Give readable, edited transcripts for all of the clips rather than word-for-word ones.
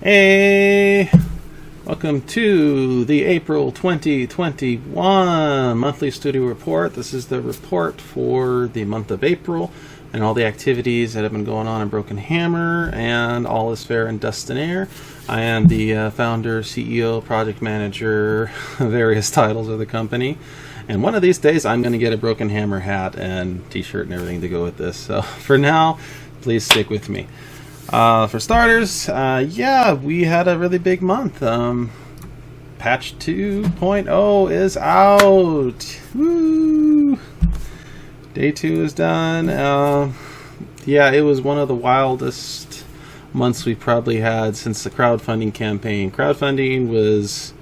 Hey, welcome to the April 2021 monthly studio report. This is the report for the month of April and all the activities that have been going on in Broken Hammer, and all is fair in Dust and Air. I am the founder, CEO, project manager, various titles of the company. And one of these days I'm going to get a Broken Hammer hat and t-shirt and everything to go with this. So for now, please stick with me. For starters, we had a really big month. Patch 2.0 is out. Woo! Day 2 is done. It was one of the wildest months we've probably had since the crowdfunding campaign. Crowdfunding was,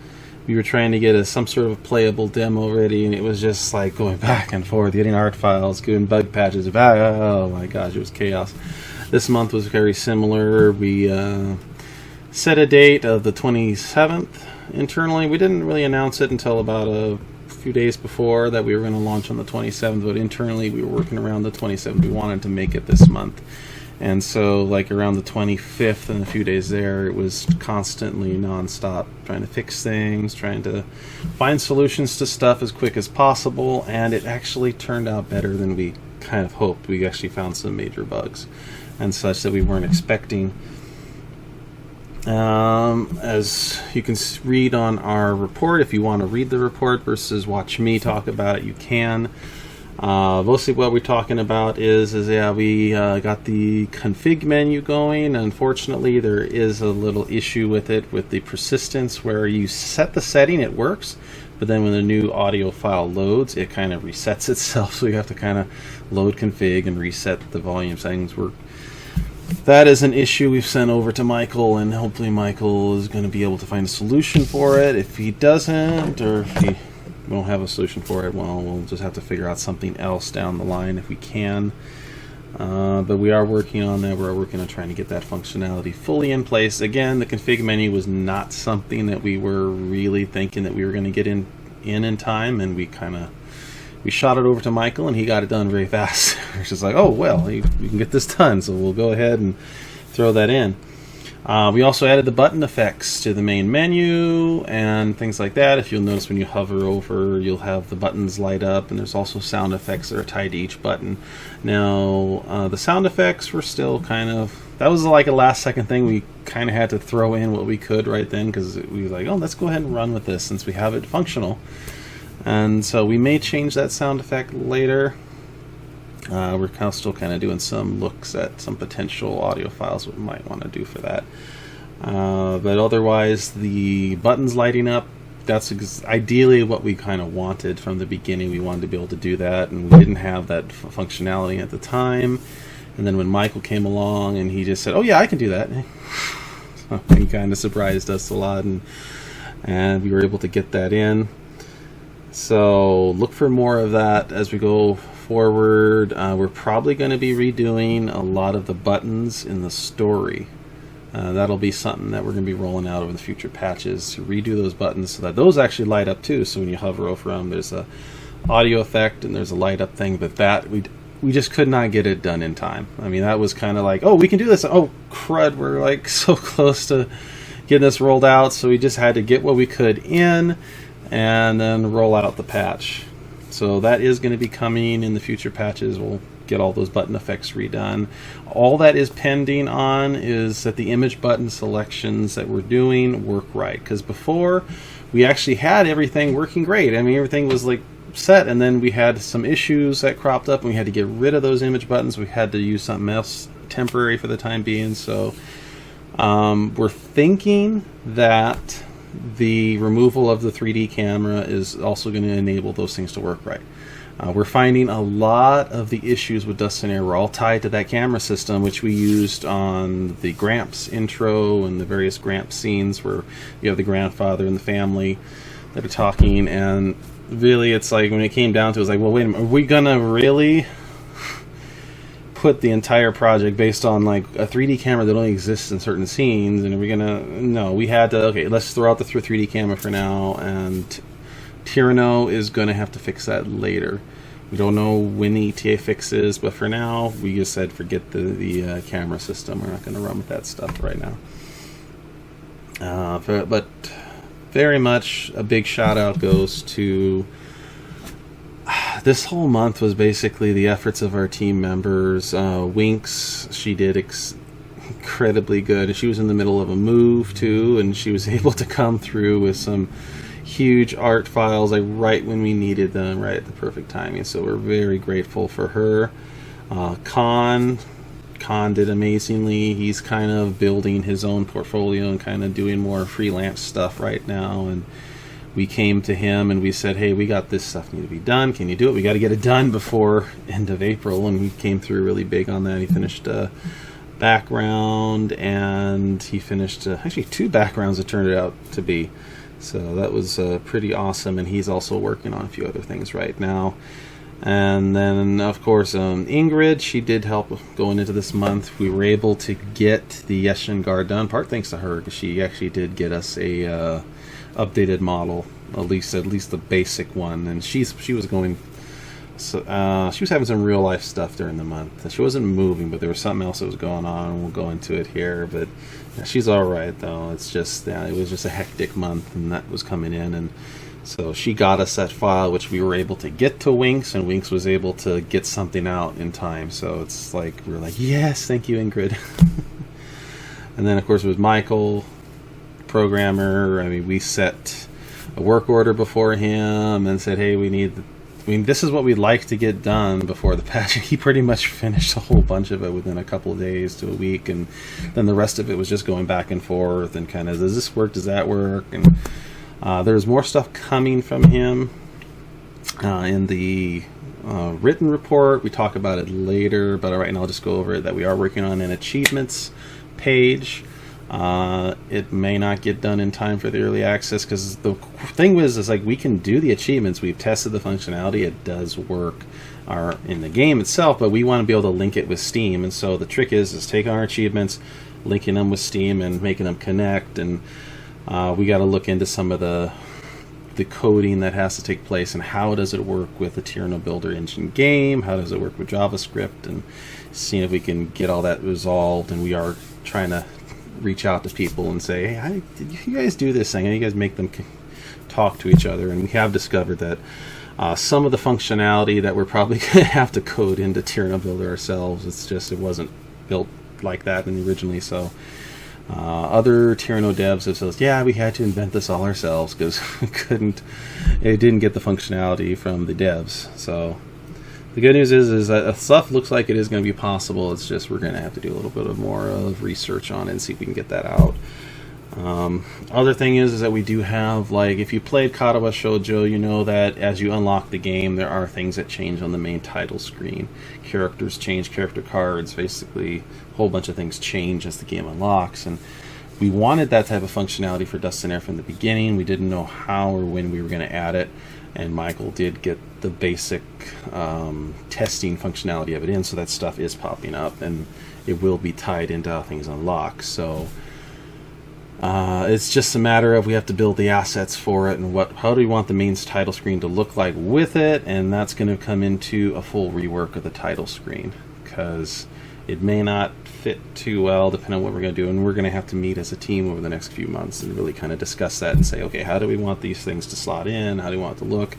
we were trying to get some sort of playable demo ready, and it was just like going back and forth, getting art files, doing bug patches. Oh my gosh, it was chaos. This month was very similar. We set a date of the 27th internally. We didn't really announce it until about a few days before that we were going to launch on the 27th, but internally we were working around the 27th. We wanted to make it this month. And so like around the 25th and a few days there, it was constantly nonstop trying to fix things, trying to find solutions to stuff as quick as possible, and it actually turned out better than we kind of hoped. We actually found some major bugs and such that we weren't expecting. As you can read on our report, if you want to read the report versus watch me talk about it, you can. Mostly what we're talking about is we got the config menu going. Unfortunately, there is a little issue with it, with the persistence, where you set the setting, it works, but then when the new audio file loads, it kind of resets itself, so you have to kind of load config and reset the volume settings. That is an issue we've sent over to Michael, and hopefully Michael is going to be able to find a solution for it. If he doesn't, or if he won't have a solution for it, well, we'll just have to figure out something else down the line if we can. But we are working on that. We're working on trying to get that functionality fully in place. Again, the config menu was not something that we were really thinking that we were going to get in time, and we shot it over to Michael, and he got it done very fast. We're just like, oh, well, we can get this done, so we'll go ahead and throw that in. We also added the button effects to the main menu and things like that. If you'll notice, when you hover over, you'll have the buttons light up, and there's also sound effects that are tied to each button. Now, the sound effects were still that was like a last-second thing. We kind of had to throw in what we could right then, because we were like, oh, let's go ahead and run with this since we have it functional. And so we may change that sound effect later. We're still kind of doing some looks at some potential audio files we might want to do for that. But otherwise, the buttons lighting up, that's ideally what we kind of wanted from the beginning. We wanted to be able to do that, and we didn't have that functionality at the time. And then when Michael came along, and he just said, oh yeah, I can do that. So he kind of surprised us a lot, and we were able to get that in. So look for more of that as we go forward. We're probably going to be redoing a lot of the buttons in the story. That'll be something that we're going to be rolling out over the future patches, to redo those buttons so that those actually light up too. So when you hover over them, there's a audio effect and there's a light up thing, but that we just could not get it done in time. I mean, that was kind of like, oh, we can do this. Oh crud, we're like so close to getting this rolled out, so we just had to get what we could in and then roll out the patch. So that is going to be coming in the future patches. We'll get all those button effects redone. All that is pending on is that the image button selections that we're doing work right, because before we actually had everything working great. I mean, everything was like set, and then we had some issues that cropped up and we had to get rid of those image buttons. We had to use something else temporary for the time being. So we're thinking that the removal of the 3D camera is also going to enable those things to work right. We're finding a lot of the issues with Dust and Air were all tied to that camera system, which we used on the Gramps intro and the various Gramps scenes where you have the grandfather and the family that are talking. And really, it's like when it came down to it, was like, well, wait a minute, are we going to really put the entire project based on like a 3D camera that only exists in certain scenes? And are we gonna, no, we had to, okay, let's throw out the 3D camera for now, and Tyranno is gonna have to fix that later. We don't know when the ETA fixes, but for now we just said forget the camera system. We're not gonna run with that stuff right now. But very much a big shout out goes to this whole month was basically the efforts of our team members. Winks, she did incredibly good. She was in the middle of a move too, and she was able to come through with some huge art files like right when we needed them, right at the perfect timing. So we're very grateful for her. Khan did amazingly. He's kind of building his own portfolio and kind of doing more freelance stuff right now, and we came to him and we said, hey, we got this stuff need to be done, can you do it? We got to get it done before end of April, and he came through really big on that. He finished a background, and he finished actually 2 backgrounds, it turned out to be, so that was pretty awesome. And he's also working on a few other things right now. And then, of course, Ingrid, she did help going into this month. We were able to get the Jocchan guard done, part thanks to her, because she actually did get us a updated model, at least the basic one. And she was going, so she was having some real life stuff during the month. She wasn't moving, but there was something else that was going on, and we'll go into it here. But yeah, she's all right though. It's just it was just a hectic month, and that was coming in, and so she got us that file, which we were able to get to Winks, and Winks was able to get something out in time. So it's like, we're like, yes, thank you, Ingrid. And then, of course, it was Michael, programmer. I mean, we set a work order before him and said, hey, this is what we'd like to get done before the patch. He pretty much finished a whole bunch of it within a couple of days to a week, and then the rest of it was just going back and forth and kind of, does this work, does that work? And there's more stuff coming from him in the written report. We talk about it later, but right now I'll just go over it, that we are working on an achievements page. It may not get done in time for the early access, because the thing is like, we can do the achievements. We've tested the functionality. It does work in the game itself, but we want to be able to link it with Steam. And so the trick is taking our achievements, linking them with Steam, and making them connect. And we got to look into some of the coding that has to take place, and how does it work with the Tyranno Builder engine game, how does it work with JavaScript, and seeing if we can get all that resolved. And we are trying to reach out to people and say, hey, did you guys do this thing? How do you guys make them talk to each other? And we have discovered that some of the functionality that we're probably going to have to code into Tyranno Builder ourselves. It's just, it wasn't built like that originally. So other Tyranno devs have said, yeah, we had to invent this all ourselves because it didn't get the functionality from the devs. So the good news is that stuff looks like it is going to be possible. It's just, we're going to have to do a little bit of more of research on it and see if we can get that out. Other thing is that we do have, like, if you played Karawa Shoujo, you know that as you unlock the game, there are things that change on the main title screen. Characters change, character cards, basically a whole bunch of things change as the game unlocks. And we wanted that type of functionality for Dust and Air from the beginning. We didn't know how or when we were going to add it, and Michael did get the basic testing functionality of it in, so that stuff is popping up, and it will be tied into how things unlock. So it's just a matter of, we have to build the assets for it, and how do we want the main title screen to look like with it, and that's going to come into a full rework of the title screen, because it may not fit too well depending on what we're going to do, and we're going to have to meet as a team over the next few months and really kind of discuss that and say, okay, how do we want these things to slot in, how do we want it to look?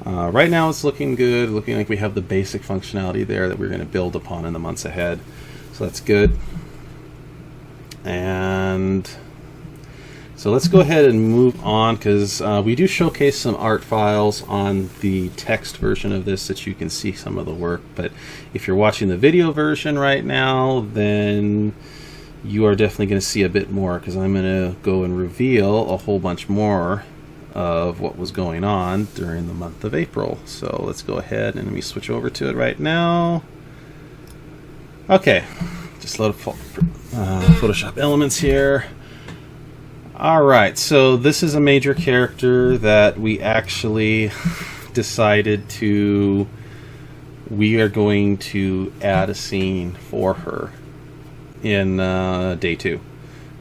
Right now it's looking good, looking like we have the basic functionality there that we're going to build upon in the months ahead, so that's good. And so let's go ahead and move on, because we do showcase some art files on the text version of this that you can see some of the work. But if you're watching the video version right now, then you are definitely going to see a bit more, because I'm going to go and reveal a whole bunch more of what was going on during the month of April. So let's go ahead and let me switch over to it right now. Okay, just load Photoshop elements here. Alright, so this is a major character that we actually decided we are going to add a scene for her in day 2.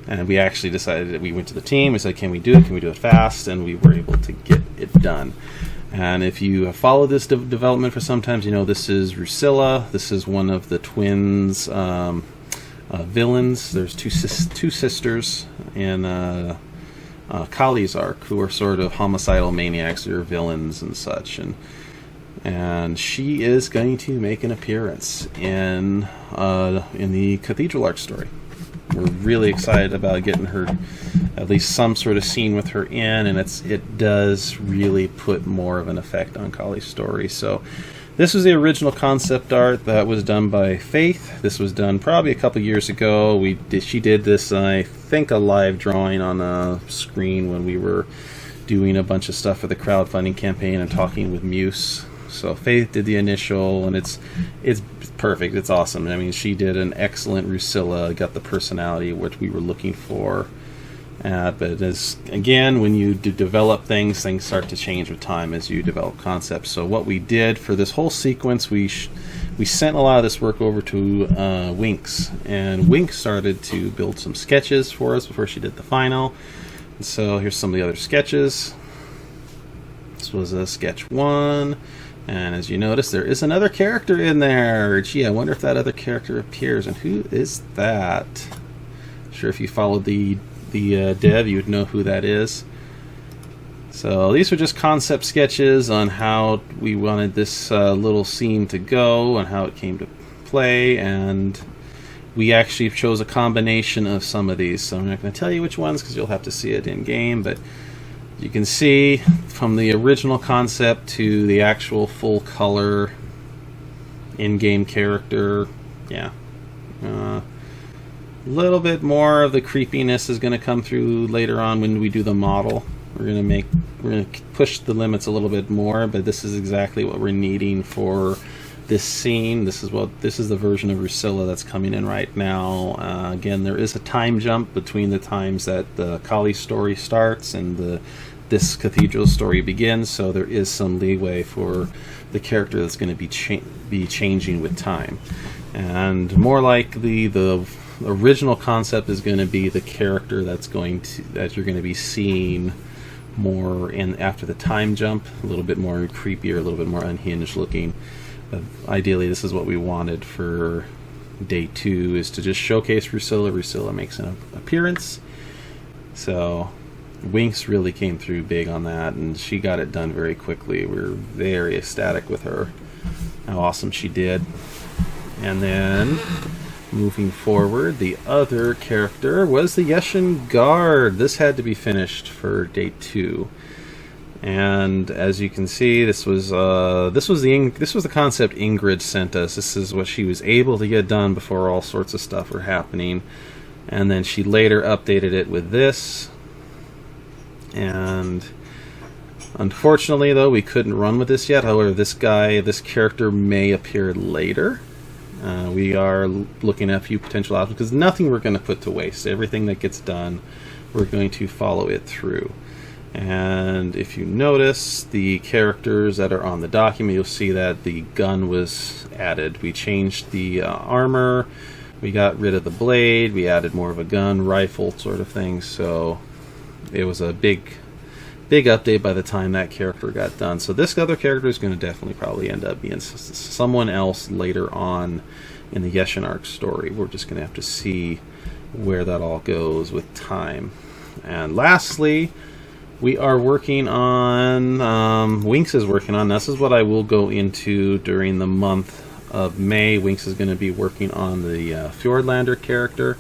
And we actually decided that we went to the team, we said, can we do it? Can we do it fast? And we were able to get it done. And if you have followed this development for some time, you know this is Rusilla. This is one of the twins' villains. There's two sisters in Kali's arc who are sort of homicidal maniacs or villains and such, and she is going to make an appearance in the Cathedral arc story. We're really excited about getting her at least some sort of scene with her in, and it does really put more of an effect on Kali's story. So this was the original concept art that was done by Faith. This was done probably a couple years ago. She did this, I think, a live drawing on a screen when we were doing a bunch of stuff for the crowdfunding campaign and talking with Muse. So Faith did the initial, and it's perfect. It's awesome. I mean, she did an excellent Rusilla, got the personality which we were looking for. But again, when you develop things start to change with time as you develop concepts. So what we did for this whole sequence, we sent a lot of this work over to Winks, and Winks started to build some sketches for us before she did the final. And so here's some of the other sketches. This was a sketch 1. And as you notice, there is another character in there. Gee, I wonder if that other character appears. And who is that? I'm sure if you followed the dev, you would know who that is. So these are just concept sketches on how we wanted this little scene to go and how it came to play. And we actually chose a combination of some of these. So I'm not going to tell you which ones because you'll have to see it in game. But you can see from the original concept to the actual full color in-game character, yeah. A little bit more of the creepiness is going to come through later on when we do the model. We're going to push the limits a little bit more, but this is exactly what we're needing for this scene. This is the version of Rusilla that's coming in right now. Again, there is a time jump between the times that the Kali story starts and this Cathedral story begins, so there is some leeway for the character that's going to be changing with time. And more like the original concept is going to be the character that you're going to be seeing more in after the time jump, a little bit more creepier, a little bit more unhinged looking. But ideally, this is what we wanted for day 2, is to just showcase Rusilla. Rusilla makes an appearance. So Winks really came through big on that, and she got it done very quickly. We were very ecstatic with her, how awesome she did. And then moving forward, the other character was the Jocchan Guard. This had to be finished for day 2. And as you can see, this was the concept Ingrid sent us. This is what she was able to get done before all sorts of stuff were happening. And then she later updated it with this. And unfortunately, though, we couldn't run with this yet. However, this character may appear later. We are looking at a few potential options because nothing we're going to put to waste. Everything that gets done, we're going to follow it through. And if you notice the characters that are on the document, you'll see that the gun was added. We changed the armor, we got rid of the blade, we added more of a gun, rifle sort of thing. So it was a big update by the time that character got done. So this other character is going to definitely probably end up being someone else later on in the Jocchan arc story. We're just going to have to see where that all goes with time. And lastly, we are working on, Winks is working on, this is what I will go into during the month of May. Winks is going to be working on the Fjordlander character.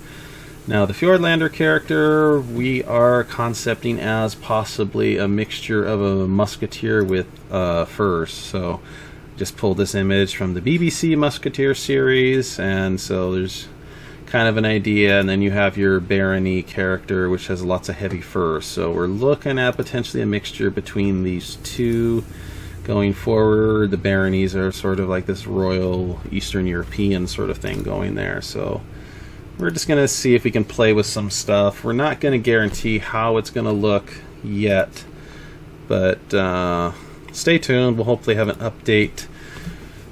Now, the Fjordlander character, we are concepting as possibly a mixture of a musketeer with furs. So, just pulled this image from the BBC Musketeer series, and so there's kind of an idea, and then you have your barony character, which has lots of heavy furs. So we're looking at potentially a mixture between these two going forward. The baronies are sort of like this royal Eastern European sort of thing going there. So we're just going to see if we can play with some stuff. We're not going to guarantee how it's going to look yet, but stay tuned. We'll hopefully have an update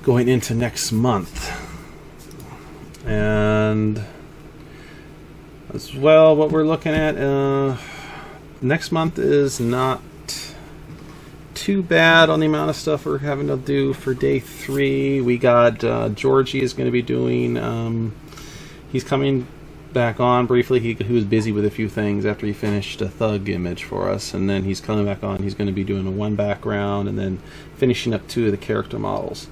going into next month. And as well, what we're looking at next month is not too bad on the amount of stuff we're having to do for day 3. We got Georgie is going to be doing he's coming back on briefly. He was busy with a few things after he finished a thug image for us, and then he's coming back on. He's going to be doing a one background and then finishing up 2 of the character models.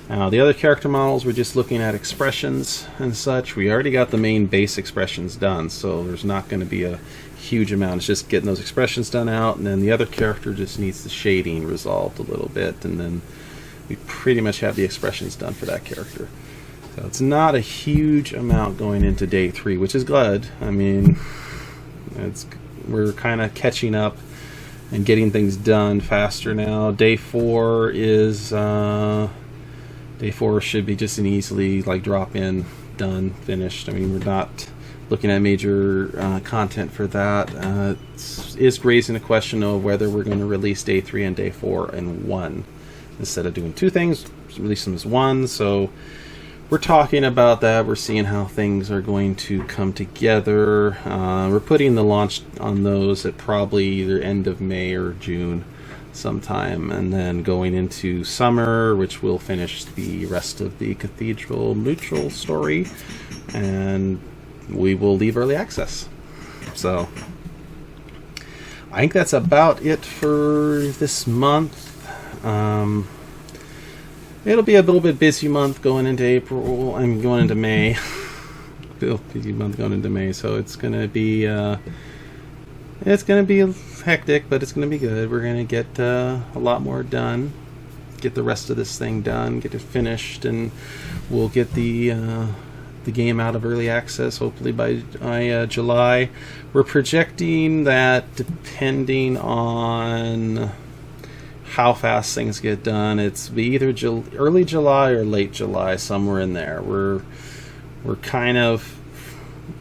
Now the other character models, we're just looking at expressions and such. We already got the main base expressions done, so there's not going to be a huge amount. It's just getting those expressions done out, and then the other character just needs the shading resolved a little bit, and then we pretty much have the expressions done for that character. So it's not a huge amount going into day 3, which is good. I mean, we're kind of catching up and getting things done faster now. Day 4 should be just an easily like drop in, done, finished. I mean, we're not looking at major content for that. It's raising a question of whether we're going to release day 3 and day 4 in one instead of doing 2 things. Release them as one. So we're talking about that. We're seeing how things are going to come together. We're putting the launch on those at probably either end of May or June sometime, and then going into summer, which will finish the rest of the Cathedral Neutral story, and we will leave early access. So I think that's about it for this month. It'll be a little bit busy month going into April. I'm going into May. Busy month going into May, so it's gonna be hectic, but it's gonna be good. We're gonna get a lot more done. Get the rest of this thing done. Get it finished, and we'll get the game out of early access hopefully by July. We're projecting that, depending on how fast things get done, it's be either early July or late July, somewhere in there. We're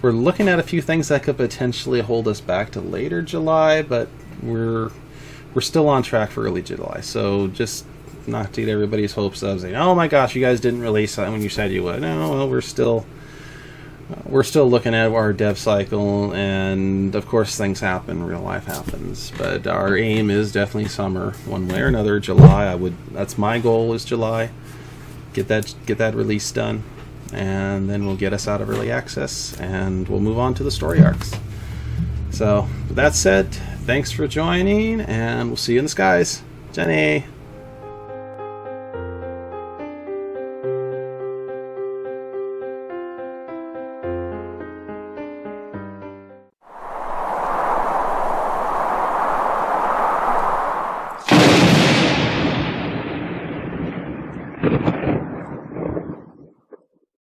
looking at a few things that could potentially hold us back to later July, but we're still on track for early July. So just not to get everybody's hopes up, saying, "Oh my gosh, you guys didn't release that when you said you would." No, well, we're still looking at our dev cycle, and of course things happen, real life happens, but our aim is definitely summer, one way or another. July, that's my goal, is July. Get that release done, and then we'll get us out of early access, and we'll move on to the story arcs. So with that said, thanks for joining, and we'll see you in the skies. Jenny!